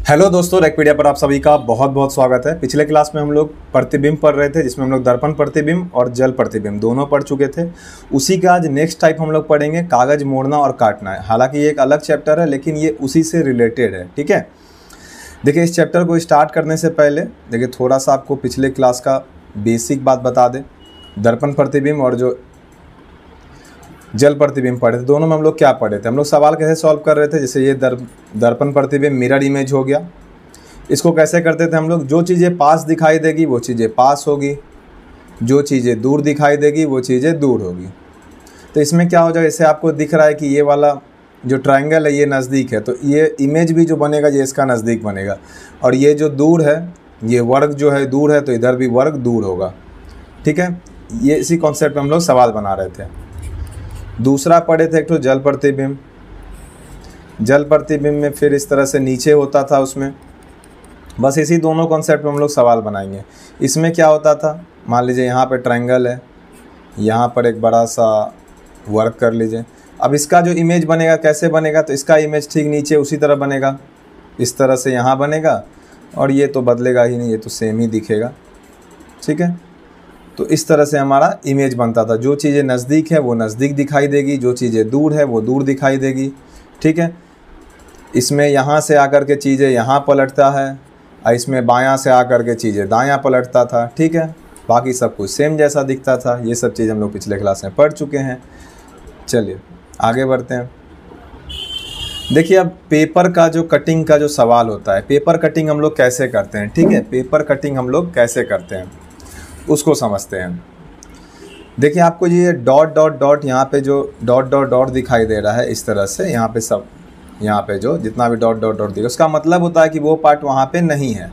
Hello दोस्तों, रेकपीडिया पर आप सभी का बहुत बहुत स्वागत है। पिछले क्लास में हम लोग प्रतिबिंब पढ़ रहे थे, जिसमें हम लोग दर्पण प्रतिबिंब और जल प्रतिबिंब दोनों पढ़ चुके थे। उसी का आज नेक्स्ट टाइप हम लोग पढ़ेंगे कागज़ मोड़ना और काटना है। हालांकि ये एक अलग चैप्टर है, लेकिन ये उसी से रिलेटेड है। ठीक है, देखिए इस चैप्टर को स्टार्ट करने से पहले देखिए थोड़ा सा आपको पिछले क्लास का बेसिक बात बता दें। दर्पण प्रतिबिंब और जो जल प्रतिबिंब पढ़े थे, दोनों में हम लोग क्या पढ़े थे, हम लोग सवाल कैसे सॉल्व कर रहे थे। जैसे ये दर्पण प्रतिबिंब मिरर इमेज हो गया, इसको कैसे करते थे हम लोग, जो चीज़ें पास दिखाई देगी वो चीज़ें पास होगी, जो चीज़ें दूर दिखाई देगी वो चीज़ें दूर होगी। तो इसमें क्या हो जाएगा, जैसे आपको दिख रहा है कि ये वाला जो ट्रायंगल है ये नज़दीक है, तो ये इमेज भी जो बनेगा ये इसका नज़दीक बनेगा। और ये जो दूर है, ये वर्ग जो है दूर है, तो इधर भी वर्ग दूर होगा। ठीक है, ये इसी कॉन्सेप्ट में हम लोग सवाल बना रहे थे। दूसरा पढ़े थे एक तो जल प्रतिबिंब। जल प्रतिबिंब में फिर इस तरह से नीचे होता था उसमें, बस इसी दोनों कॉन्सेप्ट में हम लोग सवाल बनाएंगे। इसमें क्या होता था, मान लीजिए यहाँ पे ट्रायंगल है, यहाँ पर एक बड़ा सा वर्क कर लीजिए। अब इसका जो इमेज बनेगा कैसे बनेगा, तो इसका इमेज ठीक नीचे उसी तरह बनेगा, इस तरह से यहाँ बनेगा, और ये तो बदलेगा ही नहीं, ये तो सेम ही दिखेगा। ठीक है, तो इस तरह से हमारा इमेज बनता था। जो चीज़ें नज़दीक है वो नज़दीक दिखाई देगी, जो चीज़ें दूर है वो दूर दिखाई देगी। ठीक है, इसमें यहाँ से आकर के चीज़ें यहाँ पलटता है, और इसमें बायां से आकर के चीज़ें दायां पलटता था। ठीक है, बाकी सब कुछ सेम जैसा दिखता था। ये सब चीज़ हम लोग पिछले क्लास में पढ़ चुके हैं। चलिए आगे बढ़ते हैं। देखिए अब पेपर का जो कटिंग का जो सवाल होता है, पेपर कटिंग हम लोग कैसे करते हैं। ठीक है, पेपर कटिंग हम लोग कैसे करते हैं उसको समझते हैं। देखिए आपको ये डॉट डॉट डॉट यहाँ पे जो डॉट डॉट डॉट दिखाई दे रहा है, इस तरह से यहाँ पे सब, यहाँ पे जो जितना भी डॉट डॉट डॉट दिखा, उसका मतलब होता है कि वो पार्ट वहाँ पे नहीं है।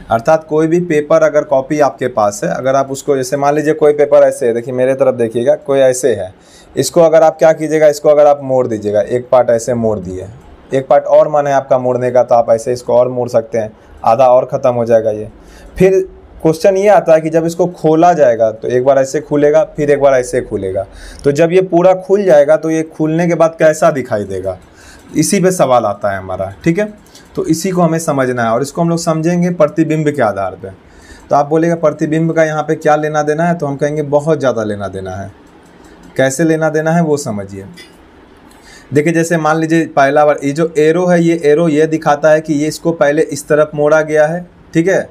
अर्थात कोई भी पेपर अगर कॉपी आपके पास है, अगर आप उसको, जैसे मान लीजिए कोई पेपर ऐसे है, देखिए मेरे तरफ देखिएगा, कोई ऐसे है, इसको अगर आप क्या कीजिएगा, इसको अगर आप मोड़ दीजिएगा, एक पार्ट ऐसे मोड़ दिए, एक पार्ट और मन है आपका मोड़ने का, तो आप ऐसे इसको और मोड़ सकते हैं, आधा और ख़त्म हो जाएगा ये। फिर क्वेश्चन ये आता है कि जब इसको खोला जाएगा तो एक बार ऐसे खुलेगा, फिर एक बार ऐसे खुलेगा, तो जब ये पूरा खुल जाएगा तो ये खुलने के बाद कैसा दिखाई देगा, इसी पे सवाल आता है हमारा। ठीक है, तो इसी को हमें समझना है, और इसको हम लोग समझेंगे प्रतिबिंब के आधार पे। तो आप बोलेगा प्रतिबिंब का यहाँ पे क्या लेना देना है, तो हम कहेंगे बहुत ज़्यादा लेना देना है। कैसे लेना देना है वो समझिए। देखिए जैसे मान लीजिए पहला बार ये जो एरो है, ये एरो ये दिखाता है कि ये इसको पहले इस तरफ मोड़ा गया है। ठीक है,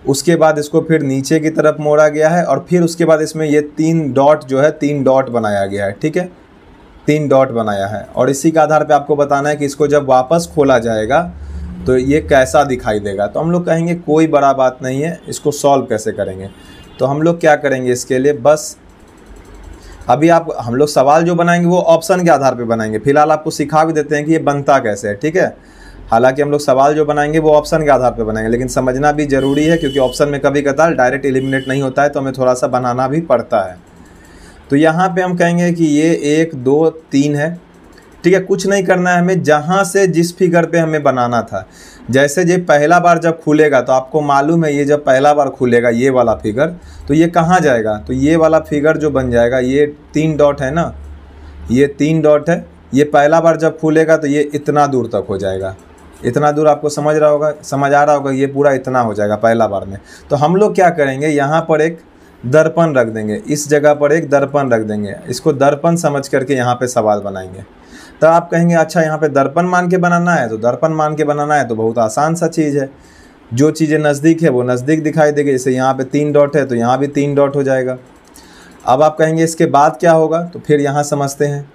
उसके बाद इसको फिर नीचे की तरफ मोड़ा गया है, और फिर उसके बाद इसमें ये 3 डॉट जो है, 3 डॉट बनाया गया है। ठीक है, 3 डॉट बनाया है, और इसी के आधार पे आपको बताना है कि इसको जब वापस खोला जाएगा तो ये कैसा दिखाई देगा। तो हम लोग कहेंगे कोई बड़ा बात नहीं है, इसको सॉल्व कैसे करेंगे। तो हम लोग क्या करेंगे इसके लिए, बस अभी हम लोग सवाल जो बनाएंगे वो ऑप्शन के आधार पे बनाएंगे। फिलहाल आपको सिखा भी देते हैं कि ये बनता कैसे है। ठीक है, हालांकि हम लोग सवाल जो बनाएंगे वो ऑप्शन के आधार पे बनाएंगे, लेकिन समझना भी ज़रूरी है, क्योंकि ऑप्शन में कभी कभार डायरेक्ट एलिमिनेट नहीं होता है, तो हमें थोड़ा सा बनाना भी पड़ता है। तो यहाँ पे हम कहेंगे कि ये 1 2 3 है। ठीक है, कुछ नहीं करना है हमें, जहाँ से जिस फिगर पे हमें बनाना था। जैसे ये पहला बार जब खुलेगा, तो आपको मालूम है ये जब पहला बार खुलेगा ये वाला फिगर, तो ये कहाँ जाएगा, तो ये वाला फिगर जो बन जाएगा, ये 3 डॉट है ना, ये 3 डॉट है, ये पहला बार जब खुलेगा तो ये इतना दूर तक हो जाएगा। इतना दूर आपको समझ आ रहा होगा, ये पूरा इतना हो जाएगा पहला बार में। तो हम लोग क्या करेंगे, यहाँ पर एक दर्पण रख देंगे, इस जगह पर एक दर्पण रख देंगे, इसको दर्पण समझ करके यहाँ पे सवाल बनाएंगे। तो आप कहेंगे अच्छा यहाँ पे दर्पण मान के बनाना है, तो दर्पण मान के बनाना है तो बहुत आसान सा चीज़ है। जो चीज़ें नज़दीक है वो नज़दीक दिखाई देगी, जैसे यहाँ पे 3 डॉट है तो यहाँ भी 3 डॉट हो जाएगा। अब आप कहेंगे इसके बाद क्या होगा, तो फिर यहाँ समझते हैं।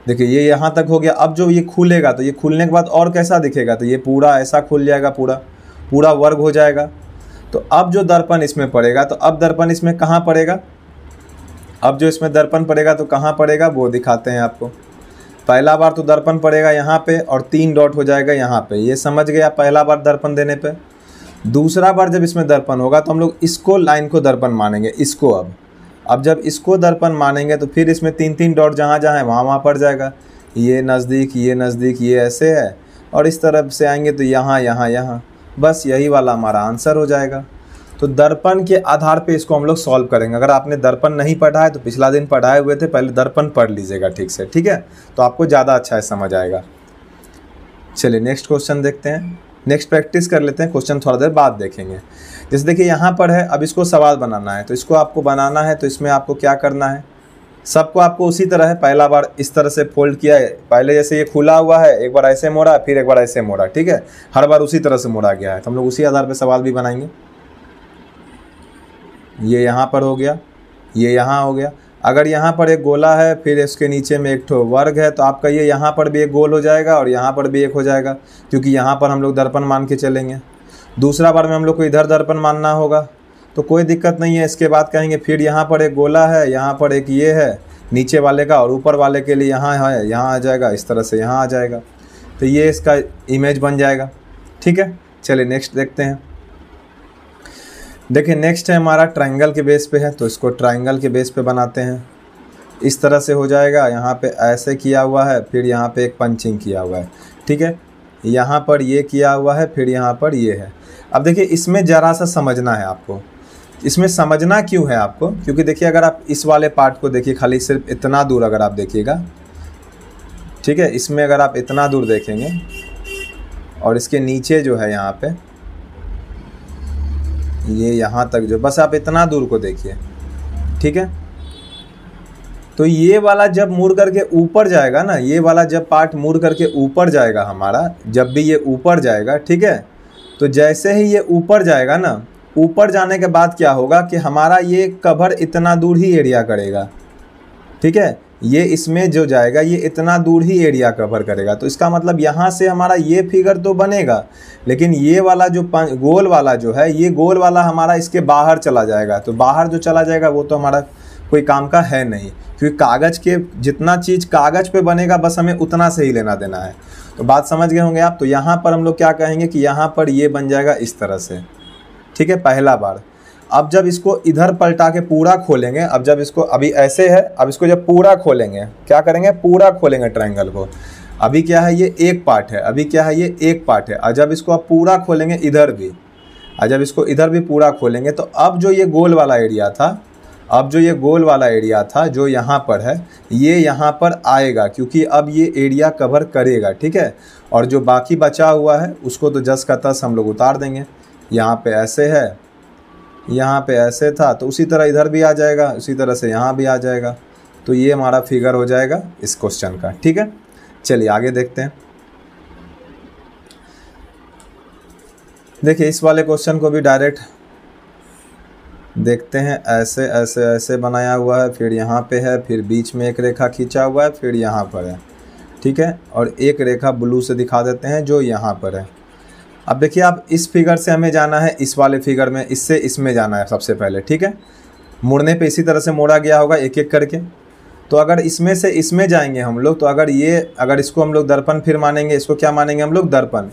देखिए ये यहाँ तक हो गया। अब जो ये खुलेगा, तो ये खुलने के बाद और कैसा दिखेगा, तो ये पूरा ऐसा खुल जाएगा, पूरा वर्ग हो जाएगा। तो अब जो दर्पण इसमें पड़ेगा, तो अब दर्पण इसमें कहाँ पड़ेगा, अब जो इसमें दर्पण पड़ेगा तो कहाँ पड़ेगा वो दिखाते हैं आपको। पहला बार तो दर्पण पड़ेगा यहाँ पे, और 3 डॉट हो जाएगा यहाँ पे, ये समझ गया पहला बार दर्पण देने पे। दूसरा बार जब इसमें दर्पण होगा तो हम लोग इसको लाइन को दर्पण मानेंगे, इसको। अब जब इसको दर्पण मानेंगे तो फिर इसमें 3 डॉट जहाँ जहाँ है वहाँ पड़ जाएगा, ये नज़दीक, ये नज़दीक, ये ऐसे है, और इस तरफ से आएंगे तो यहाँ यहाँ यहाँ, बस यही वाला हमारा आंसर हो जाएगा। तो दर्पण के आधार पे इसको हम लोग सॉल्व करेंगे। अगर आपने दर्पण नहीं पढ़ा है तो पिछला दिन पढ़ाए हुए थे, पहले दर्पण पढ़ लीजिएगा ठीक से। ठीक है, तो आपको ज़्यादा अच्छा है समझ आएगा। चलिए नेक्स्ट क्वेश्चन देखते हैं। नेक्स्ट प्रैक्टिस कर लेते हैं, क्वेश्चन थोड़ा देर बाद देखेंगे। जैसे देखिए यहाँ पर है, अब इसको सवाल बनाना है, तो इसको आपको बनाना है तो इसमें आपको क्या करना है, सबको आपको उसी तरह है, पहला बार इस तरह से फोल्ड किया है, पहले जैसे ये खुला हुआ है एक बार ऐसे मोड़ा फिर एक बार ऐसे मोड़ा, ठीक है, हर बार उसी तरह से मोड़ा गया है। तो हम लोग उसी आधार पर सवाल भी बनाएंगे। ये यहाँ पर हो गया, ये यहाँ हो गया। अगर यहाँ पर एक गोला है फिर इसके नीचे में एक ठो वर्ग है, तो आपका ये यहाँ पर भी एक गोल हो जाएगा और यहाँ पर भी एक हो जाएगा, क्योंकि यहाँ पर हम लोग दर्पण मान के चलेंगे। दूसरा बार में हम लोग को इधर दर्पण मानना होगा, तो कोई दिक्कत नहीं है। इसके बाद कहेंगे फिर यहाँ पर एक गोला है, यहाँ पर एक ये है नीचे वाले का, और ऊपर वाले के लिए यहाँ है, यहाँ आ जाएगा, इस तरह से यहाँ आ जाएगा, तो ये इसका इमेज बन जाएगा। ठीक है, चलिए नेक्स्ट देखते हैं। देखिए नेक्स्ट है हमारा ट्रायंगल के बेस पे है, तो इसको ट्रायंगल के बेस पे बनाते हैं। इस तरह से हो जाएगा, यहाँ पे ऐसे किया हुआ है, फिर यहाँ पे एक पंचिंग किया हुआ है, ठीक है, यहाँ पर ये किया हुआ है, फिर यहाँ पर ये है। अब देखिए इसमें ज़रा सा समझना है आपको। इसमें समझना क्यों है आपको, क्योंकि देखिए अगर आप इस वाले पार्ट को देखिए, खाली सिर्फ इतना दूर अगर आप देखिएगा, ठीक है, इसमें अगर आप इतना दूर देखेंगे और इसके नीचे जो है यहाँ पे ये यहाँ तक जो, बस आप इतना दूर को देखिए, ठीक है, तो ये वाला जब मुड़ करके ऊपर जाएगा ना, ये वाला जब पार्ट मुड़ करके ऊपर जाएगा हमारा, जब भी ये ऊपर जाएगा, ठीक है, तो जैसे ही ये ऊपर जाएगा ना, ऊपर जाने के बाद क्या होगा कि हमारा ये कवर इतना दूर ही एरिया करेगा, ठीक है, ये इसमें जो जाएगा ये इतना दूर ही एरिया कवर करेगा। तो इसका मतलब यहाँ से हमारा ये फिगर तो बनेगा, लेकिन ये वाला जो गोल वाला जो है, ये गोल वाला हमारा इसके बाहर चला जाएगा। तो बाहर जो चला जाएगा वो तो हमारा कोई काम का है नहीं, क्योंकि कागज़ के जितना चीज़ कागज़ पे बनेगा बस हमें उतना से ही लेना देना है। तो बात समझ गए होंगे आप। तो यहाँ पर हम लोग क्या कहेंगे कि यहाँ पर ये बन जाएगा इस तरह से, ठीक है, पहला बार। अब जब इसको इधर पलटा के पूरा खोलेंगे, अब जब इसको अभी ऐसे है, अब इसको जब पूरा खोलेंगे, क्या करेंगे, पूरा खोलेंगे ट्रायंगल को। अभी क्या है, ये एक पार्ट है, अभी क्या है, ये एक पार्ट है। और जब इसको आप पूरा खोलेंगे इधर भी, और जब इसको इधर भी पूरा खोलेंगे, तो अब जो ये गोल वाला एरिया था, अब जो ये गोल वाला एरिया था जो यहाँ पर है, ये यहाँ पर आएगा, क्योंकि अब ये एरिया कवर करेगा, ठीक है। और जो बाकी बचा हुआ है उसको तो जस का तस हम लोग उतार देंगे। यहाँ पे ऐसे है, यहाँ पे ऐसे था, तो उसी तरह इधर भी आ जाएगा, उसी तरह से यहाँ भी आ जाएगा। तो ये हमारा फिगर हो जाएगा इस क्वेश्चन का, ठीक है। चलिए आगे देखते हैं। देखिए इस वाले क्वेश्चन को भी डायरेक्ट देखते हैं। ऐसे ऐसे ऐसे बनाया हुआ है, फिर यहाँ पे है, फिर बीच में एक रेखा खींचा हुआ है, फिर यहाँ पर है, ठीक है, और एक रेखा ब्लू से दिखा देते हैं जो यहाँ पर है। अब देखिए आप इस फिगर से हमें जाना है इस वाले फिगर में, इससे इसमें जाना है सबसे पहले, ठीक है। मुड़ने पे इसी तरह से मोड़ा गया होगा एक एक करके। तो अगर इसमें से इसमें जाएंगे हम लोग, तो अगर इसको हम लोग दर्पण फिर मानेंगे, इसको क्या मानेंगे हम लोग, दर्पण।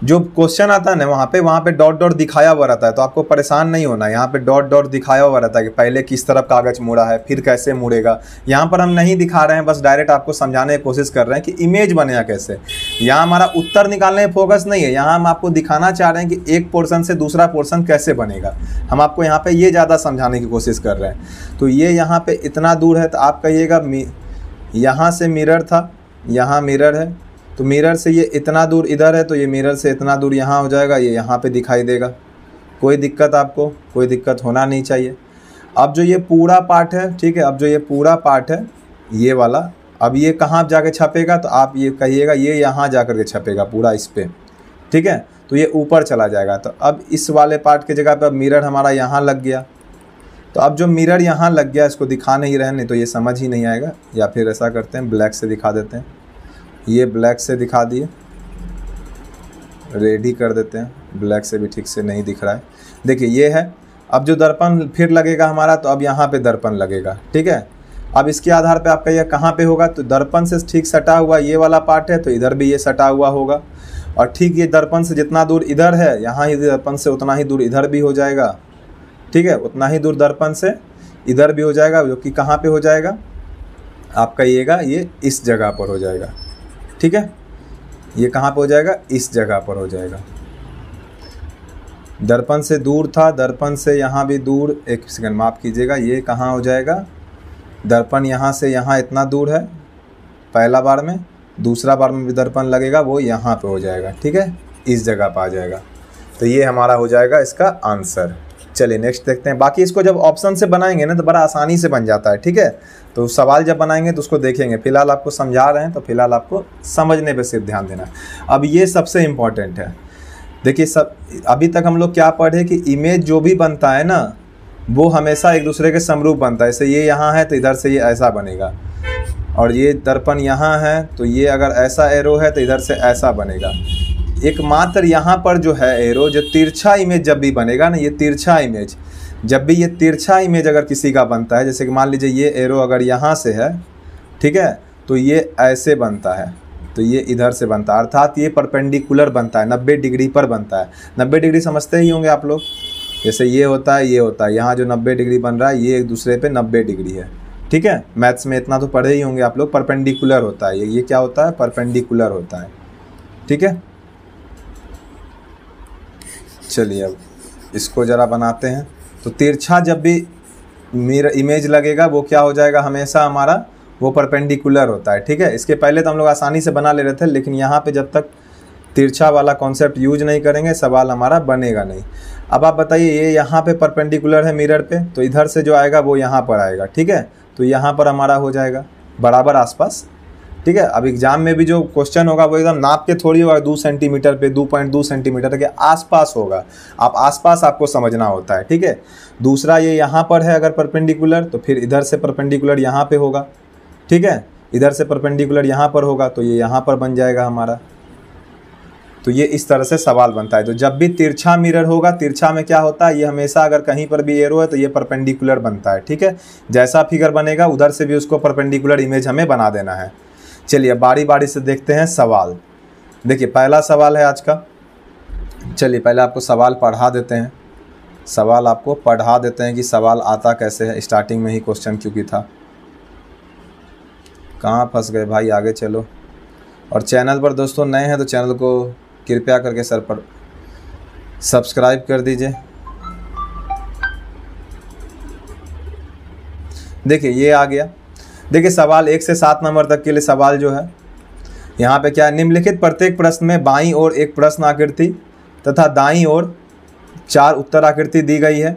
जो क्वेश्चन आता है ना वहाँ पे डॉट डॉट दिखाया हुआ रहता है, तो आपको परेशान नहीं होना। यहाँ पे डॉट डॉट दिखाया हुआ रहता है कि पहले किस तरफ कागज मुड़ा है, फिर कैसे मुड़ेगा। यहाँ पर हम नहीं दिखा रहे हैं, बस डायरेक्ट आपको समझाने की कोशिश कर रहे हैं कि इमेज बनेगा कैसे। यहाँ हमारा उत्तर निकालने में फोकस नहीं है, यहाँ हम आपको दिखाना चाह रहे हैं कि एक पोर्शन से दूसरा पोर्शन कैसे बनेगा। हम आपको यहाँ पे ये ज़्यादा समझाने की कोशिश कर रहे हैं। तो ये यहाँ पे इतना दूर है, तो आप कहिएगा यहाँ से मिरर था, यहाँ मिरर है, तो मिरर से ये इतना दूर इधर है, तो ये मिरर से इतना दूर यहाँ हो जाएगा, ये यहाँ पे दिखाई देगा। कोई दिक्कत, आपको कोई दिक्कत होना नहीं चाहिए। अब जो ये पूरा पार्ट है, ठीक है, अब जो ये पूरा पार्ट है ये वाला, अब ये कहाँ जाके छपेगा, तो आप ये कहिएगा ये यहाँ जा कर के छपेगा पूरा इस पर, ठीक है। तो ये ऊपर चला जाएगा। तो अब इस वाले पार्ट की जगह पर अब मिरर हमारा यहाँ लग गया। तो अब जो मिरर यहाँ लग गया, इसको दिखा नहीं रहे, नहीं तो ये समझ ही नहीं आएगा। या फिर ऐसा करते हैं, ब्लैक से दिखा देते हैं, ये ब्लैक से दिखा दिए, रेडी कर देते हैं, ब्लैक से भी ठीक से नहीं दिख रहा है। देखिए ये है। अब जो दर्पण फिर लगेगा हमारा, तो अब यहाँ पे दर्पण लगेगा, ठीक है। अब इसके आधार पे आपका यह कहाँ पे होगा, तो दर्पण से ठीक सटा हुआ ये वाला पार्ट है, तो इधर भी ये सटा हुआ होगा। और ठीक ये दर्पण से जितना दूर इधर है, यहाँ ही दर्पण से उतना ही दूर इधर भी हो जाएगा, ठीक है, उतना ही दूर दर्पण से इधर भी हो जाएगा, जो कि कहाँ पे हो जाएगा, आप कहिएगा ये इस जगह पर हो जाएगा, ठीक है। ये कहाँ पे हो जाएगा, इस जगह पर हो जाएगा। दर्पण से दूर था, दर्पण से यहाँ भी दूर, एक सेकंड माफ़ कीजिएगा, ये कहाँ हो जाएगा, दर्पण यहाँ से यहाँ इतना दूर है पहला बार में, दूसरा बार में भी दर्पण लगेगा वो यहाँ पे हो जाएगा, ठीक है। इस जगह पर आ जाएगा। तो ये हमारा हो जाएगा इसका आंसर। चलिए नेक्स्ट देखते हैं। बाकी इसको जब ऑप्शन से बनाएंगे ना तो बड़ा आसानी से बन जाता है, ठीक है। तो सवाल जब बनाएंगे तो उसको देखेंगे, फिलहाल आपको समझा रहे हैं तो फिलहाल आपको समझने पे सिर्फ ध्यान देना है। अब ये सबसे इम्पॉर्टेंट है। देखिए सब अभी तक हम लोग क्या पढ़े कि इमेज जो भी बनता है ना वो हमेशा एक दूसरे के समरूप बनता है। जैसे ये यहाँ है तो इधर से ये ऐसा बनेगा, और ये दर्पण यहाँ है तो ये अगर ऐसा एरो है तो इधर से ऐसा बनेगा। एकमात्र यहाँ पर जो है एरो, जो तिरछा इमेज जब भी बनेगा ना, ये तिरछा इमेज, जब भी ये तिरछा इमेज अगर किसी का बनता है, जैसे कि मान लीजिए ये एरो अगर यहाँ से है, ठीक है, तो ये ऐसे बनता है, तो ये इधर से बनता है, अर्थात ये परपेंडिकुलर बनता है, 90 डिग्री पर बनता है। 90 डिग्री समझते ही होंगे आप लोग, जैसे ये होता है, ये होता है, यहाँ जो 90 डिग्री बन रहा है ये एक दूसरे पे 90 डिग्री है, ठीक है। मैथ्स में इतना तो पढ़े ही होंगे आप लोग, परपेंडिकुलर होता है ये क्या होता है, परपेंडिकुलर होता है, ठीक है। चलिए अब इसको ज़रा बनाते हैं। तो तिरछा जब भी मेरा इमेज लगेगा वो क्या हो जाएगा, हमेशा हमारा वो परपेंडिकुलर होता है, ठीक है। इसके पहले तो हम लोग आसानी से बना ले रहे थे, लेकिन यहाँ पे जब तक तिरछा वाला कॉन्सेप्ट यूज नहीं करेंगे सवाल हमारा बनेगा नहीं। अब आप बताइए, ये यहाँ पे परपेंडिकुलर है मिरर पे, तो इधर से जो आएगा वो यहाँ पर आएगा, ठीक है। तो यहाँ पर हमारा हो जाएगा बराबर आसपास, ठीक है। अब एग्जाम में भी जो क्वेश्चन होगा वो एकदम नाप के थोड़ी होगा, 2 सेंटीमीटर पे 2.2 सेंटीमीटर के आसपास होगा। आप आसपास आपको समझना होता है, ठीक है। दूसरा ये यहाँ पर है अगर परपेंडिकुलर, तो फिर इधर से परपेंडिकुलर यहाँ पे होगा, ठीक है। इधर से परपेंडिकुलर यहाँ पर होगा तो ये यहाँ पर बन जाएगा हमारा। तो ये इस तरह से सवाल बनता है। तो जब भी तिरछा मिरर होगा, तिरछा में क्या होता है, ये हमेशा अगर कहीं पर भी एरो है तो ये परपेंडिकुलर बनता है, ठीक है। जैसा फिगर बनेगा उधर से भी उसको परपेंडिकुलर इमेज हमें बना देना है। चलिए बारी बारी से देखते हैं सवाल। देखिए पहला सवाल है आज का। चलिए पहले आपको सवाल पढ़ा देते हैं, सवाल आपको पढ़ा देते हैं कि सवाल आता कैसे है। स्टार्टिंग में ही क्वेश्चन क्योंकि था, कहाँ फंस गए भाई, आगे चलो। और चैनल पर दोस्तों नए हैं तो चैनल को कृपया करके सर पर सब्सक्राइब कर दीजिए। देखिए ये आ गया। देखिए सवाल 1 से 7 नंबर तक के लिए सवाल जो है यहाँ पे क्या है, निम्नलिखित प्रत्येक प्रश्न में बाईं ओर एक प्रश्न आकृति तथा दाईं ओर 4 उत्तर आकृति दी गई है।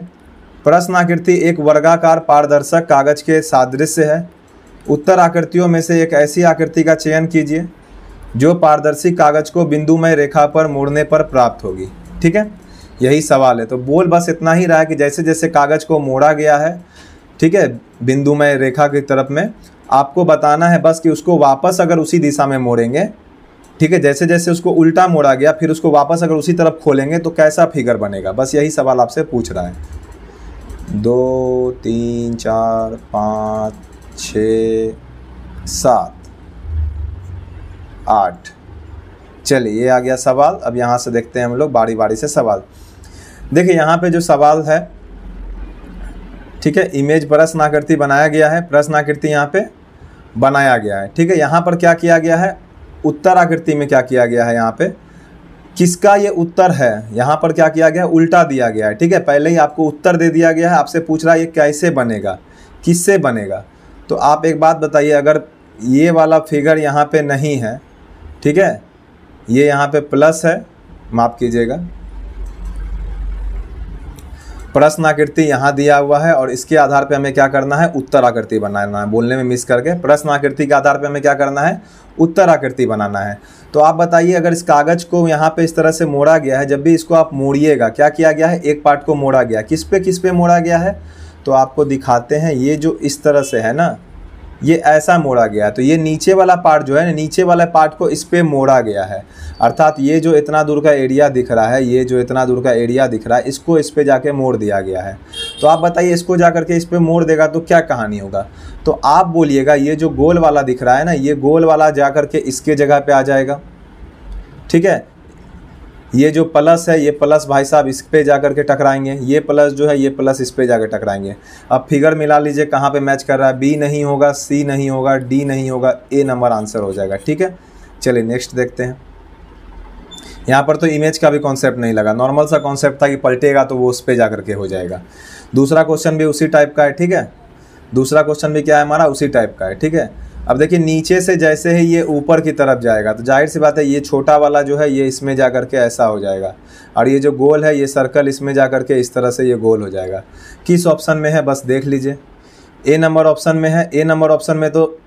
प्रश्न आकृति एक वर्गाकार पारदर्शक कागज के सादृश्य है। उत्तर आकृतियों में से एक ऐसी आकृति का चयन कीजिए जो पारदर्शी कागज को बिंदुमय रेखा पर मोड़ने पर प्राप्त होगी, ठीक है। यही सवाल है। तो बोल बस इतना ही रहा है कि जैसे जैसे कागज को मोड़ा गया है, ठीक है, बिंदुमय रेखा की तरफ में, आपको बताना है बस कि उसको वापस अगर उसी दिशा में मोड़ेंगे, ठीक है, जैसे जैसे उसको उल्टा मोड़ा गया फिर उसको वापस अगर उसी तरफ खोलेंगे तो कैसा फिगर बनेगा, बस यही सवाल आपसे पूछ रहा है। 2 3 4 5 6 7 8। चलिए ये आ गया सवाल। अब यहाँ से देखते हैं हम लोग बारी बारी से सवाल। देखिए यहाँ पे जो सवाल है, ठीक है, इमेज प्रश्न आकृति बनाया गया है, प्रश्न आकृति यहाँ पे बनाया गया है, ठीक है। यहाँ पर क्या किया गया है, उत्तर आकृति में क्या किया गया है, यहाँ पे किसका ये उत्तर है, यहाँ पर क्या किया गया है, उल्टा दिया गया है, ठीक है। पहले ही आपको उत्तर दे दिया गया है, आपसे पूछ रहा है ये कैसे बनेगा, किससे बनेगा। तो आप एक बात बताइए, अगर ये वाला फिगर यहाँ पे नहीं है, ठीक है, ये यहाँ पे प्लस है, माफ़ कीजिएगा, प्रश्न आकृति यहाँ दिया हुआ है और इसके आधार पे हमें क्या करना है, उत्तर आकृति बनाना है। बोलने में मिस करके, प्रश्न आकृति के आधार पे हमें क्या करना है, उत्तर आकृति बनाना है। तो आप बताइए, अगर इस कागज को यहाँ पे इस तरह से मोड़ा गया है, जब भी इसको आप मोड़िएगा, क्या किया गया है, एक पार्ट को मोड़ा गया, किस पे मोड़ा गया है, तो आपको दिखाते हैं। ये जो इस तरह से है ना, ये ऐसा मोड़ा गया है, तो ये नीचे वाला पार्ट जो है, नीचे वाला पार्ट को इस पे मोड़ा गया है, अर्थात ये जो इतना दूर का एरिया दिख रहा है, ये जो इतना दूर का एरिया दिख रहा है, इसको इस पे जाके मोड़ दिया गया है। तो आप बताइए, इसको जा करके इस पे मोड़ देगा तो क्या कहानी होगा। तो आप बोलिएगा, ये जो गोल वाला दिख रहा है ना, ये गोल वाला जा करके इसके जगह पे आ जाएगा, ठीक है। ये जो प्लस है, ये प्लस भाई साहब इस पे जा करके टकराएंगे, ये प्लस जो है, ये प्लस इस पे जाकर टकराएंगे। अब फिगर मिला लीजिए कहाँ पे मैच कर रहा है, बी नहीं होगा, सी नहीं होगा, डी नहीं होगा, ए नंबर आंसर हो जाएगा, ठीक है। चलिए नेक्स्ट देखते हैं। यहाँ पर तो इमेज का भी कॉन्सेप्ट नहीं लगा, नॉर्मल सा कॉन्सेप्ट था कि पलटेगा तो वो उस पर जा करके हो जाएगा। दूसरा क्वेश्चन भी उसी टाइप का है, ठीक है, दूसरा क्वेश्चन भी क्या है हमारा, उसी टाइप का है, ठीक है। अब देखिए नीचे से जैसे ही ये ऊपर की तरफ जाएगा तो जाहिर सी बात है ये छोटा वाला जो है ये इसमें जा कर के ऐसा हो जाएगा, और ये जो गोल है ये सर्कल इसमें जा कर के इस तरह से ये गोल हो जाएगा। किस ऑप्शन में है बस देख लीजिए, ए नंबर ऑप्शन में है। ए नंबर ऑप्शन में तो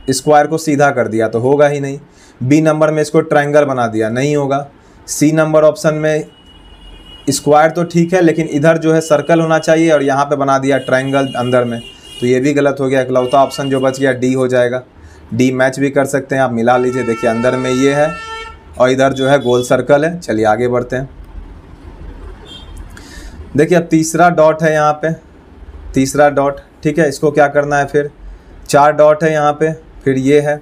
स्क्वायर को सीधा कर दिया तो होगा ही नहीं। बी नंबर में इसको ट्रायंगल बना दिया, नहीं होगा। सी नंबर ऑप्शन में स्क्वायर तो ठीक है लेकिन इधर जो है सर्कल होना चाहिए और यहाँ पे बना दिया ट्रायंगल अंदर में, तो ये भी गलत हो गया। इकलौता ऑप्शन जो बच गया डी हो जाएगा। डी मैच भी कर सकते हैं आप, मिला लीजिए। देखिए अंदर में ये है और इधर जो है गोल सर्कल है। चलिए आगे बढ़ते हैं। देखिए अब तीसरा डॉट है यहाँ पे, तीसरा डॉट, ठीक है। इसको क्या करना है, फिर 4 डॉट है यहाँ पे, फिर ये है।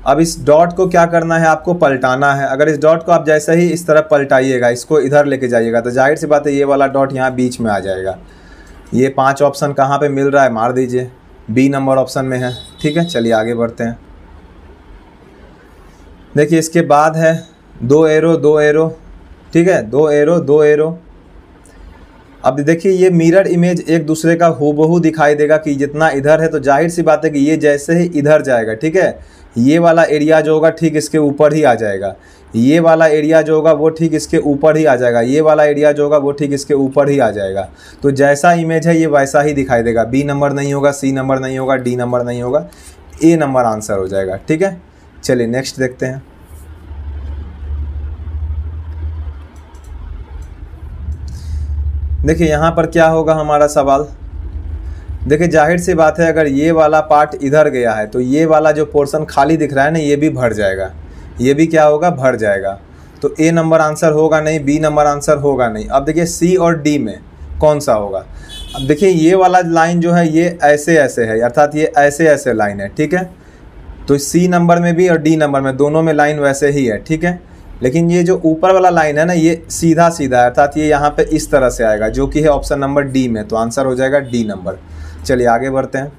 अब इस डॉट को क्या करना है, आपको पलटाना है। अगर इस डॉट को आप जैसे ही इस तरफ पलटाइएगा, इसको इधर लेके जाइएगा, तो जाहिर सी बात है ये वाला डॉट यहाँ बीच में आ जाएगा। ये 5 ऑप्शन कहाँ पे मिल रहा है, मार दीजिए, बी नंबर ऑप्शन में है, ठीक है। चलिए आगे बढ़ते हैं। देखिए इसके बाद है 2 एरो 2 एरो, ठीक है, 2 एरो 2 एरो। अब देखिए ये मिरर इमेज एक दूसरे का हूबहू दिखाई देगा कि जितना इधर है, तो जाहिर सी बात है कि ये जैसे ही इधर जाएगा, ठीक है, ये वाला एरिया जो होगा ठीक इसके ऊपर ही आ जाएगा। ये वाला एरिया जो होगा वो ठीक इसके ऊपर ही आ जाएगा। ये वाला एरिया जो होगा वो ठीक इसके ऊपर ही आ जाएगा। तो जैसा इमेज है ये वैसा ही दिखाई देगा। बी नंबर नहीं होगा, सी नंबर नहीं होगा, डी नंबर नहीं होगा, ए नंबर आंसर हो जाएगा, ठीक है। चलिए नेक्स्ट देखते हैं। देखिए यहाँ पर क्या होगा हमारा सवाल। देखिए जाहिर सी बात है अगर ये वाला पार्ट इधर गया है तो ये वाला जो पोर्शन खाली दिख रहा है ना, ये भी भर जाएगा। ये भी क्या होगा, भर जाएगा। तो ए नंबर आंसर होगा नहीं, बी नंबर आंसर होगा नहीं। अब देखिए सी और डी में कौन सा होगा। अब देखिए ये वाला लाइन जो है ये ऐसे ऐसे है, अर्थात ये ऐसे ऐसे लाइन है, ठीक है। तो सी नंबर में भी और डी नंबर में दोनों में लाइन वैसे ही है, ठीक है। लेकिन ये जो ऊपर वाला लाइन है ना, ये सीधा सीधा है, अर्थात ये यहाँ पे इस तरह से आएगा, जो कि है ऑप्शन नंबर डी में। तो आंसर हो जाएगा डी नंबर। चलिए आगे बढ़ते हैं।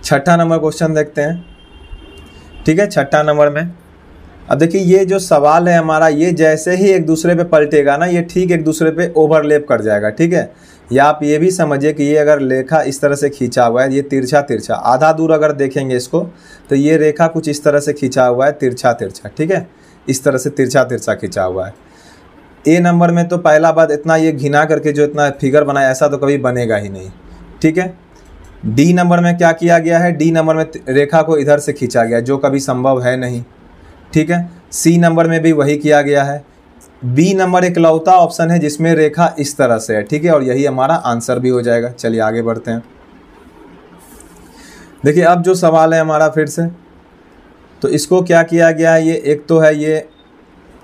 छठा नंबर क्वेश्चन देखते हैं, ठीक है। छठा नंबर में अब देखिए ये जो सवाल है हमारा, ये जैसे ही एक दूसरे पे पलटेगा ना, ये ठीक एक दूसरे पे ओवरलैप कर जाएगा, ठीक है। या आप ये भी समझिए कि ये अगर रेखा इस तरह से खींचा हुआ है, ये तिरछा तिरछा, आधा दूर अगर देखेंगे इसको तो ये रेखा कुछ इस तरह से खींचा हुआ है, तिरछा तिरछा, ठीक है। इस तरह से तिरछा तिरछा खींचा हुआ है। ए नंबर में तो पहला बात, इतना ये घिना करके जो इतना फिगर बनाया, ऐसा तो कभी बनेगा ही नहीं, ठीक है। डी नंबर में क्या किया गया है, डी नंबर में रेखा को इधर से खींचा गया, जो कभी संभव है नहीं, ठीक है। सी नंबर में भी वही किया गया है। बी नंबर इकलौता ऑप्शन है जिसमें रेखा इस तरह से है, ठीक है, और यही हमारा आंसर भी हो जाएगा। चलिए आगे बढ़ते हैं। देखिए अब जो सवाल है हमारा फिर से, तो इसको क्या किया गया है, ये एक तो है ये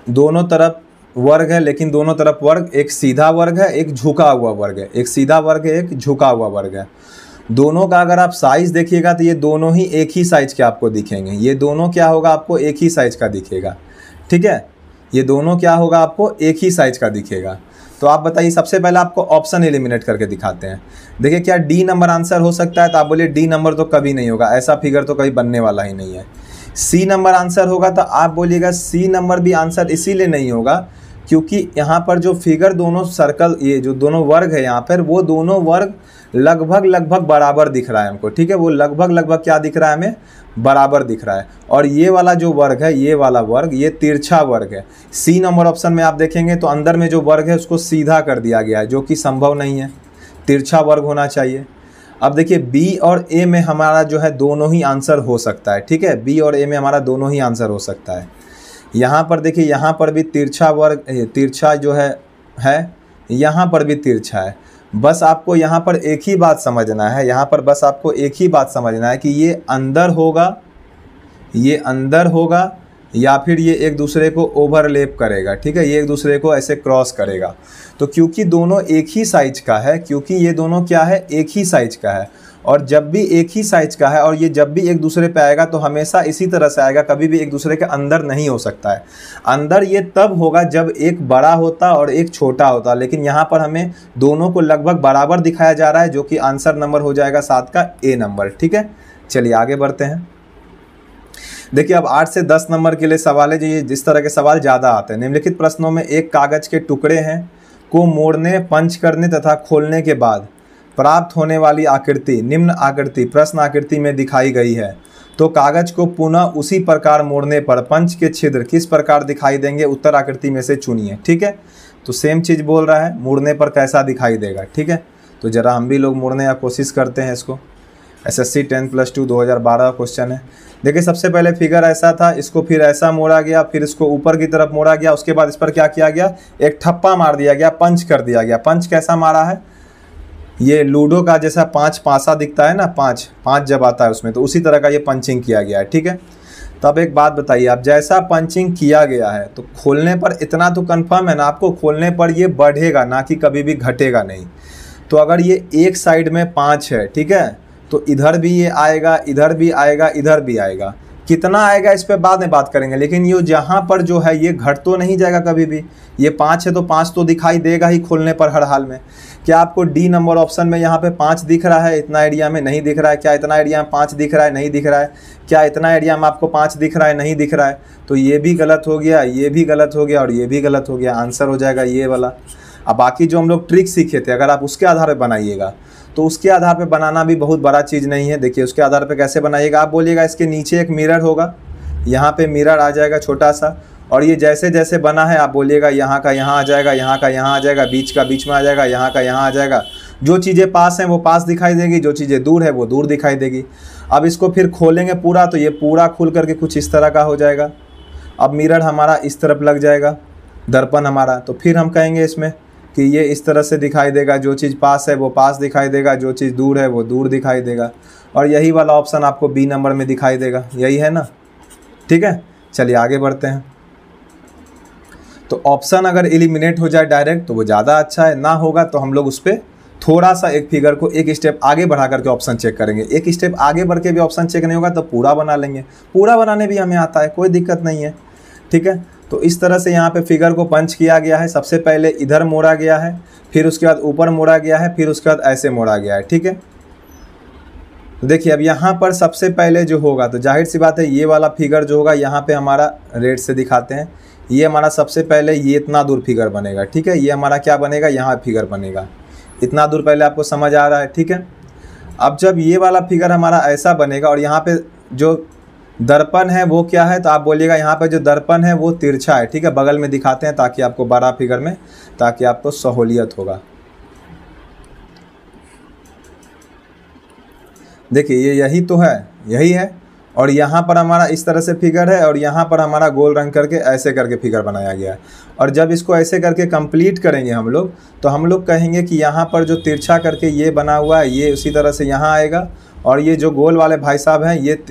दोनों तरफ वर्ग है, लेकिन दोनों तरफ वर्ग, एक सीधा वर्ग है, एक झुका हुआ वर्ग है, एक सीधा वर्ग है, एक झुका हुआ वर्ग है। दोनों का अगर आप साइज़ देखिएगा तो ये दोनों ही एक ही साइज के आपको दिखेंगे। ये दोनों क्या होगा, आपको एक ही साइज का दिखेगा, ठीक है। ये दोनों क्या होगा, आपको एक ही साइज का दिखेगा। तो आप बताइए, सबसे पहले आपको ऑप्शन एलिमिनेट करके दिखाते हैं। देखिए क्या डी नंबर आंसर हो सकता है, तो आप बोलिए डी नंबर तो कभी नहीं होगा, ऐसा फिगर तो कभी बनने वाला ही नहीं है। सी नंबर आंसर होगा, तो आप बोलिएगा सी नंबर भी आंसर इसीलिए नहीं होगा क्योंकि यहाँ पर जो फिगर दोनों सर्कल, ये जो दोनों वर्ग है यहाँ पर, वो दोनों वर्ग लगभग बराबर दिख रहा है हमको, ठीक है। वो लगभग क्या दिख रहा है हमें, बराबर दिख रहा है। और ये वाला जो वर्ग है, ये वाला वर्ग, ये तिरछा वर्ग है। सी नंबर ऑप्शन में आप देखेंगे तो अंदर में जो वर्ग है उसको सीधा कर दिया गया है, जो कि संभव नहीं है, तिरछा वर्ग होना चाहिए। अब देखिए बी और ए में हमारा जो है दोनों ही आंसर हो सकता है, ठीक है। बी और ए में हमारा दोनों ही आंसर हो सकता है। यहाँ पर देखिए, यहाँ पर भी तिरछा वर्ग, तिरछा जो है यहाँ पर भी तिरछा है। बस आपको यहाँ पर एक ही बात समझना है, यहाँ पर बस आपको एक ही बात समझना है कि ये अंदर होगा, ये अंदर होगा, या फिर ये एक दूसरे को ओवरलैप करेगा, ठीक है। ये एक दूसरे को ऐसे क्रॉस करेगा। तो क्योंकि दोनों एक ही साइज का है, क्योंकि ये दोनों क्या है, एक ही साइज का है, और जब भी एक ही साइज का है और ये जब भी एक दूसरे पे आएगा तो हमेशा इसी तरह से आएगा, कभी भी एक दूसरे के अंदर नहीं हो सकता है। अंदर ये तब होगा जब एक बड़ा होता और एक छोटा होता, लेकिन यहाँ पर हमें दोनों को लगभग बराबर दिखाया जा रहा है, जो कि आंसर नंबर हो जाएगा 7 का ए नंबर, ठीक है। चलिए आगे बढ़ते हैं। देखिए अब 8 से 10 नंबर के लिए सवाल है, जो ये जिस तरह के सवाल ज़्यादा आते हैं। निम्नलिखित प्रश्नों में एक कागज के टुकड़े हैं को मोड़ने, पंच करने तथा खोलने के बाद प्राप्त होने वाली आकृति निम्न आकृति प्रश्न आकृति में दिखाई गई है। तो कागज को पुनः उसी प्रकार मोड़ने पर पंच के छिद्र किस प्रकार दिखाई देंगे, उत्तर आकृति में से चुनिए। ठीक है, तो सेम चीज़ बोल रहा है, मुड़ने पर कैसा दिखाई देगा। ठीक है, तो ज़रा हम भी लोग मुड़ने का कोशिश करते हैं इसको। SSC 10+2 2012 क्वेश्चन है। देखिए सबसे पहले फिगर ऐसा था, इसको फिर ऐसा मोड़ा गया, फिर इसको ऊपर की तरफ मोड़ा गया, उसके बाद इस पर क्या किया गया, एक ठप्पा मार दिया गया, पंच कर दिया गया। पंच कैसा मारा है, ये लूडो का जैसा 5 पासा दिखता है ना, 5 जब आता है उसमें, तो उसी तरह का ये पंचिंग किया गया है। ठीक है, तब एक बात बताइए आप, जैसा पंचिंग किया गया है तो खोलने पर इतना तो कंफर्म है ना आपको, खोलने पर ये बढ़ेगा ना कि कभी भी घटेगा नहीं। तो अगर ये एक साइड में 5 है, ठीक है, तो इधर भी ये आएगा, इधर भी आएगा, इधर भी आएगा। कितना आएगा इस पे बाद में बात करेंगे, लेकिन ये जहाँ पर जो है ये घट तो नहीं जाएगा कभी भी। ये 5 है तो 5 तो दिखाई देगा ही खोलने पर हर हाल में। क्या आपको डी नंबर ऑप्शन में यहाँ पे 5 दिख रहा है, इतना एरिया में नहीं दिख रहा है? क्या इतना एरिया में 5 दिख रहा है? नहीं दिख रहा है। क्या इतना एरिया में आपको 5 दिख रहा है? नहीं दिख रहा है। तो ये भी गलत हो गया, ये भी गलत हो गया और ये भी गलत हो गया। आंसर हो जाएगा ये वाला। अब बाकी जो हम लोग ट्रिक सीखे थे, अगर आप उसके आधार पर बनाइएगा तो उसके आधार पे बनाना भी बहुत बड़ा चीज़ नहीं है। देखिए उसके आधार पे कैसे बनाइएगा, आप बोलिएगा इसके नीचे एक मिरर होगा, यहाँ पे मिरर आ जाएगा छोटा सा, और ये जैसे जैसे बना है आप बोलिएगा यहाँ का यहाँ आ जाएगा, यहाँ का यहाँ आ जाएगा, बीच का बीच में आ जाएगा, यहाँ का यहाँ आ जाएगा। जो चीज़ें पास हैं वो पास दिखाई देगी, जो चीज़ें दूर है वो दूर दिखाई देगी। अब इसको फिर खोलेंगे पूरा, तो ये पूरा खुल करके कुछ इस तरह का हो जाएगा। अब मिरर हमारा इस तरफ लग जाएगा, दर्पण हमारा, तो फिर हम कहेंगे इसमें कि ये इस तरह से दिखाई देगा, जो चीज़ पास है वो पास दिखाई देगा, जो चीज़ दूर है वो दूर दिखाई देगा। और यही वाला ऑप्शन आपको बी नंबर में दिखाई देगा, यही है ना। ठीक है, चलिए आगे बढ़ते हैं। तो ऑप्शन अगर एलिमिनेट हो जाए डायरेक्ट तो वो ज़्यादा अच्छा है, ना होगा तो हम लोग उस पर थोड़ा सा एक फिगर को एक स्टेप आगे बढ़ा करके ऑप्शन चेक करेंगे। एक स्टेप आगे बढ़ के भी ऑप्शन चेक नहीं होगा तो पूरा बना लेंगे। पूरा बनाने भी हमें आता है, कोई दिक्कत नहीं है। ठीक है, तो इस तरह से यहाँ पे फिगर को पंच किया गया है। सबसे पहले इधर मोड़ा गया है, फिर उसके बाद ऊपर मोड़ा गया है, फिर उसके बाद ऐसे मोड़ा गया है। ठीक है, तो देखिए अब यहाँ पर सबसे पहले जो होगा तो जाहिर सी बात है ये वाला फिगर जो होगा यहाँ पे हमारा रेड से दिखाते हैं, ये हमारा सबसे पहले ये इतना दूर फिगर बनेगा। ठीक है, ये हमारा क्या बनेगा, यहाँ फिगर बनेगा, इतना दूर पहले आपको समझ आ रहा है। ठीक है, अब जब ये वाला फिगर हमारा ऐसा बनेगा और यहाँ पे जो दर्पण है वो क्या है, तो आप बोलिएगा यहाँ पे जो दर्पण है वो तिरछा है। ठीक है, बगल में दिखाते हैं ताकि आपको बड़ा फिगर में, ताकि आपको सहूलियत होगा। देखिए ये यही तो है, यही है, और यहाँ पर हमारा इस तरह से फिगर है और यहाँ पर हमारा गोल रंग करके ऐसे करके फिगर बनाया गया है। और जब इसको ऐसे करके कंप्लीट करेंगे हम लोग, तो हम लोग कहेंगे कि यहाँ पर जो तिरछा करके ये बना हुआ है ये उसी तरह से यहाँ आएगा, और ये जो गोल वाले भाई साहब हैं ये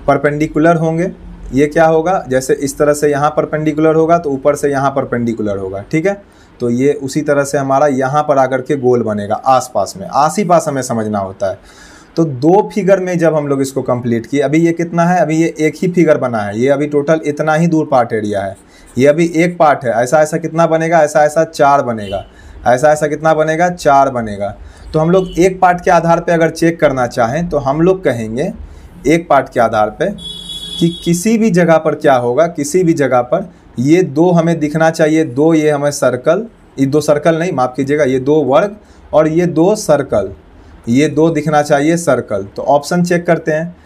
परपेंडिकुलर होंगे। ये क्या होगा, जैसे इस तरह से यहाँ परपेंडिकुलर होगा तो ऊपर से यहाँ परपेंडिकुलर होगा। ठीक है, तो ये उसी तरह से हमारा यहाँ पर आकर के गोल बनेगा, आसपास में, आस ही पास हमें समझना होता है। तो 2 फिगर में जब हम लोग इसको कंप्लीट किए, अभी ये कितना है, अभी ये एक ही फिगर बना है, ये अभी टोटल इतना ही दूर पार्ट एरिया है, ये अभी एक पार्ट है। ऐसा ऐसा कितना बनेगा, ऐसा ऐसा 4 बनेगा, ऐसा ऐसा कितना बनेगा, 4 बनेगा। तो हम लोग एक पार्ट के आधार पे अगर चेक करना चाहें तो हम लोग कहेंगे एक पार्ट के आधार पे कि किसी भी जगह पर क्या होगा, किसी भी जगह पर ये 2 हमें दिखना चाहिए, 2 ये हमें सर्कल, ये 2 सर्कल नहीं, माफ़ कीजिएगा, ये 2 वर्ग और ये 2 सर्कल, ये 2 दिखना चाहिए सर्कल। तो ऑप्शन चेक करते हैं,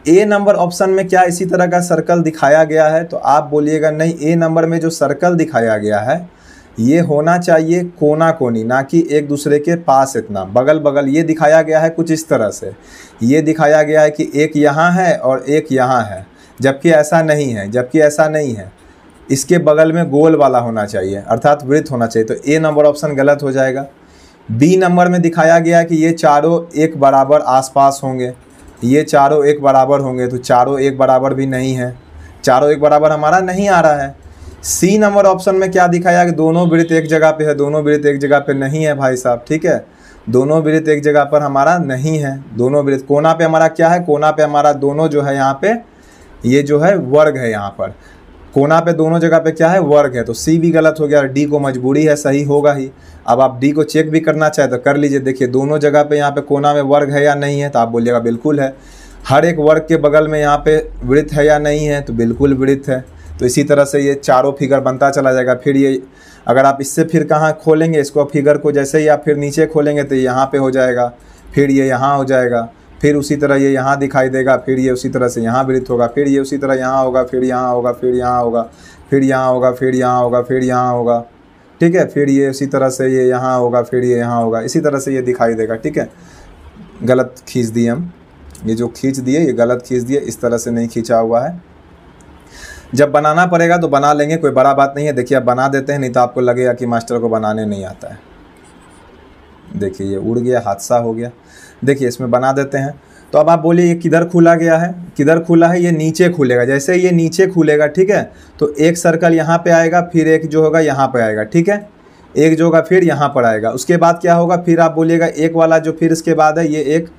ए नंबर ऑप्शन में क्या इसी तरह का सर्कल दिखाया गया है, तो आप बोलिएगा नहीं, ए नंबर में जो सर्कल दिखाया गया है ये होना चाहिए कोना कोनी, ना कि एक दूसरे के पास इतना बगल बगल। ये दिखाया गया है कुछ इस तरह से, ये दिखाया गया है कि एक यहाँ है और एक यहाँ है, जबकि ऐसा नहीं है, जबकि ऐसा नहीं है। इसके बगल में गोल वाला होना चाहिए, अर्थात वृत्त होना चाहिए। तो ए नंबर ऑप्शन गलत हो जाएगा। बी नंबर में दिखाया गया है कि ये चारों एक बराबर आसपास होंगे, ये चारों एक बराबर होंगे, तो चारों एक बराबर भी नहीं है, चारों एक बराबर हमारा नहीं आ रहा है। सी नंबर ऑप्शन में क्या दिखाया कि दोनों वृत्त एक जगह पे है, दोनों वृत्त एक जगह पे नहीं है भाई साहब। ठीक है, दोनों वृत्त एक जगह पर हमारा नहीं है, दोनों वृत्त कोना पे हमारा क्या है, कोना पे हमारा दोनों जो है यहाँ पे ये जो है वर्ग है, यहाँ पर कोना पे दोनों जगह पे क्या है, वर्ग है। तो सी भी गलत हो गया और डी को मजबूरी है सही होगा ही। अब आप डी को चेक भी करना चाहे तो कर लीजिए। देखिए दोनों जगह पे यहाँ पे कोना में वर्ग है या नहीं है, तो आप बोलिएगा बिल्कुल है। हर एक वर्ग के बगल में यहाँ पे वृत्त है या नहीं है, तो बिल्कुल वृत्त है। तो इसी तरह से ये चारों फिगर बनता चला जाएगा। फिर ये अगर आप इससे फिर कहाँ खोलेंगे इसको, फिगर को जैसे ही आप फिर नीचे खोलेंगे तो यहाँ पे हो जाएगा, फिर ये यहाँ हो जाएगा, फिर उसी तरह ये यहाँ दिखाई देगा, फिर ये उसी तरह से यहाँ वृत्त होगा, फिर ये उसी तरह यहाँ होगा, फिर यहाँ होगा, फिर यहाँ होगा, फिर यहाँ होगा, फिर यहाँ होगा, फिर यहाँ होगा, ठीक है। फिर ये उसी तरह से ये यहाँ होगा, फिर ये यहाँ होगा, इसी तरह से ये दिखाई देगा, ठीक है। गलत खींच दिए हम, ये जो खींच दिए ये गलत खींच दिए, इस तरह से नहीं खींचा हुआ है। जब बनाना पड़ेगा तो बना लेंगे, कोई बड़ा बात नहीं है। देखिए अब बना देते हैं, नहीं तो आपको लगेगा कि मास्टर को बनाने नहीं आता है। देखिए ये उड़ गया, हादसा हो गया। देखिए इसमें बना देते हैं। तो अब आप बोलिए ये किधर खुला गया है, किधर खुला है, ये नीचे खुलेगा। जैसे ये नीचे खुलेगा, ठीक है, तो एक सर्कल यहाँ पे आएगा, फिर एक जो होगा यहाँ पे आएगा, ठीक है, एक जो होगा फिर यहाँ पर आएगा। उसके बाद क्या होगा, फिर आप बोलिएगा एक वाला जो फिर इसके बाद है ये एक,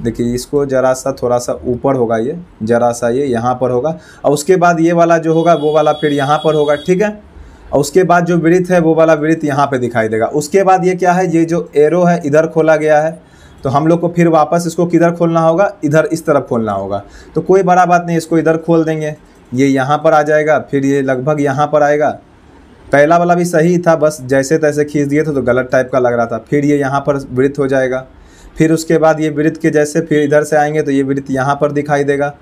देखिए इसको जरा सा थोड़ा सा ऊपर होगा, ये जरा सा ये यहाँ पर होगा, और उसके बाद ये वाला जो होगा वो वाला फिर यहाँ पर होगा, ठीक है। और उसके बाद जो वृत्त है वो वाला वृत्त यहाँ पे दिखाई देगा। उसके बाद ये क्या है, ये जो एरो है इधर खोला गया है, तो हम लोग को फिर वापस इसको किधर खोलना होगा, इधर इस तरफ खोलना होगा। तो कोई बड़ा बात नहीं, इसको इधर खोल देंगे, ये यहाँ पर आ जाएगा, फिर ये लगभग यहाँ पर आएगा। पहला वाला भी सही था, बस जैसे तैसे खींच दिए थे तो गलत टाइप का लग रहा था। फिर ये यहाँ पर वृत्त हो जाएगा, फिर उसके बाद ये वृत्त के जैसे फिर इधर से आएंगे तो ये वृत्त यहाँ पर दिखाई देगा,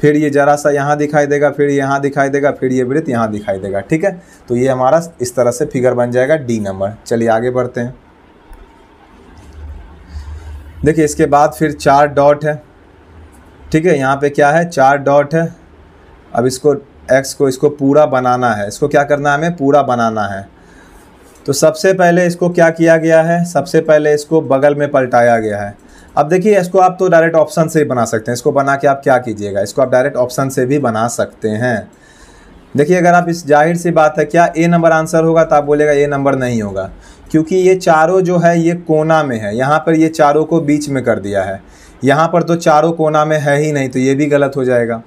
फिर ये जरा सा यहाँ दिखाई देगा, फिर यहाँ दिखाई देगा, फिर ये वृत्त यहाँ दिखाई देगा, ठीक है। तो ये हमारा इस तरह से फिगर बन जाएगा डी नंबर। चलिए आगे बढ़ते हैं। देखिए इसके बाद फिर 4 डॉट है, ठीक है, यहाँ पे क्या है 4 डॉट है। अब इसको एक्स को इसको पूरा बनाना है, इसको क्या करना है, हमें पूरा बनाना है। तो सबसे पहले इसको क्या किया गया है, सबसे पहले इसको बगल में पलटाया गया है। अब देखिए इसको आप तो डायरेक्ट ऑप्शन से ही बना सकते हैं। इसको बना के आप क्या कीजिएगा, इसको आप डायरेक्ट ऑप्शन से भी बना सकते हैं। देखिए अगर आप इस जाहिर सी बात है, क्या ए नंबर आंसर होगा, तो आप बोलेगा ए नंबर नहीं होगा, क्योंकि ये चारों जो है ये कोना में है। यहाँ पर ये चारों को बीच में कर दिया है, यहाँ पर तो चारों कोना में है ही नहीं, तो ये भी गलत हो जाएगा।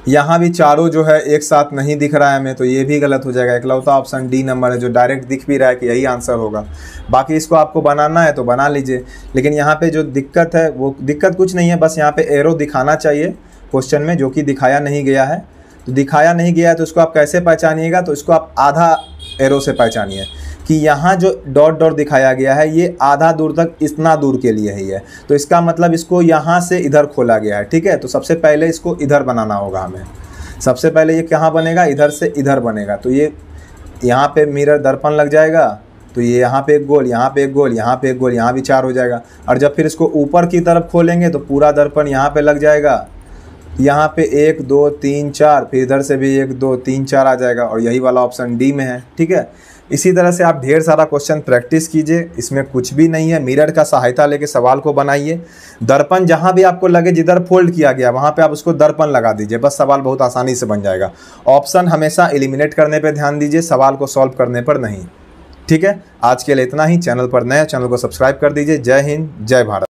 यहाँ भी चारों जो है एक साथ नहीं दिख रहा है हमें, तो ये भी गलत हो जाएगा। इकलौता ऑप्शन डी नंबर है जो डायरेक्ट दिख भी रहा है कि यही आंसर होगा। बाकी इसको आपको बनाना है तो बना लीजिए, लेकिन यहाँ पे जो दिक्कत है वो दिक्कत कुछ नहीं है, बस यहाँ पे एरो दिखाना चाहिए क्वेश्चन में, जो कि दिखाया नहीं गया है। तो दिखाया नहीं गया है तो इसको आप कैसे पहचानिएगा, तो इसको आप आधा एरो से पहचानिए कि यहाँ जो डॉट डॉट दिखाया गया है ये आधा दूर तक इतना दूर के लिए ही है, तो इसका मतलब इसको यहाँ से इधर खोला गया है, ठीक है। तो सबसे पहले इसको इधर बनाना होगा हमें। सबसे पहले ये कहाँ बनेगा, इधर से इधर बनेगा। तो ये यहाँ पे मिरर दर्पण लग जाएगा, तो ये यहाँ पे एक गोल, यहाँ पे एक गोल, यहाँ पे एक गोल, यहाँ भी 4 हो जाएगा। और जब फिर इसको ऊपर की तरफ खोलेंगे तो पूरा दर्पण यहाँ पे लग जाएगा। यहाँ पे 1 2 3 4, फिर इधर से भी 1 2 3 4 आ जाएगा, और यही वाला ऑप्शन डी में है, ठीक है। इसी तरह से आप ढेर सारा क्वेश्चन प्रैक्टिस कीजिए, इसमें कुछ भी नहीं है। मिरर का सहायता लेके सवाल को बनाइए। दर्पण जहाँ भी आपको लगे, जिधर फोल्ड किया गया वहाँ पे आप उसको दर्पण लगा दीजिए, बस सवाल बहुत आसानी से बन जाएगा। ऑप्शन हमेशा एलिमिनेट करने पे ध्यान दीजिए, सवाल को सॉल्व करने पर नहीं, ठीक है। आज के लिए इतना ही। चैनल पर नए, चैनल को सब्सक्राइब कर दीजिए। जय हिंद, जय भारत।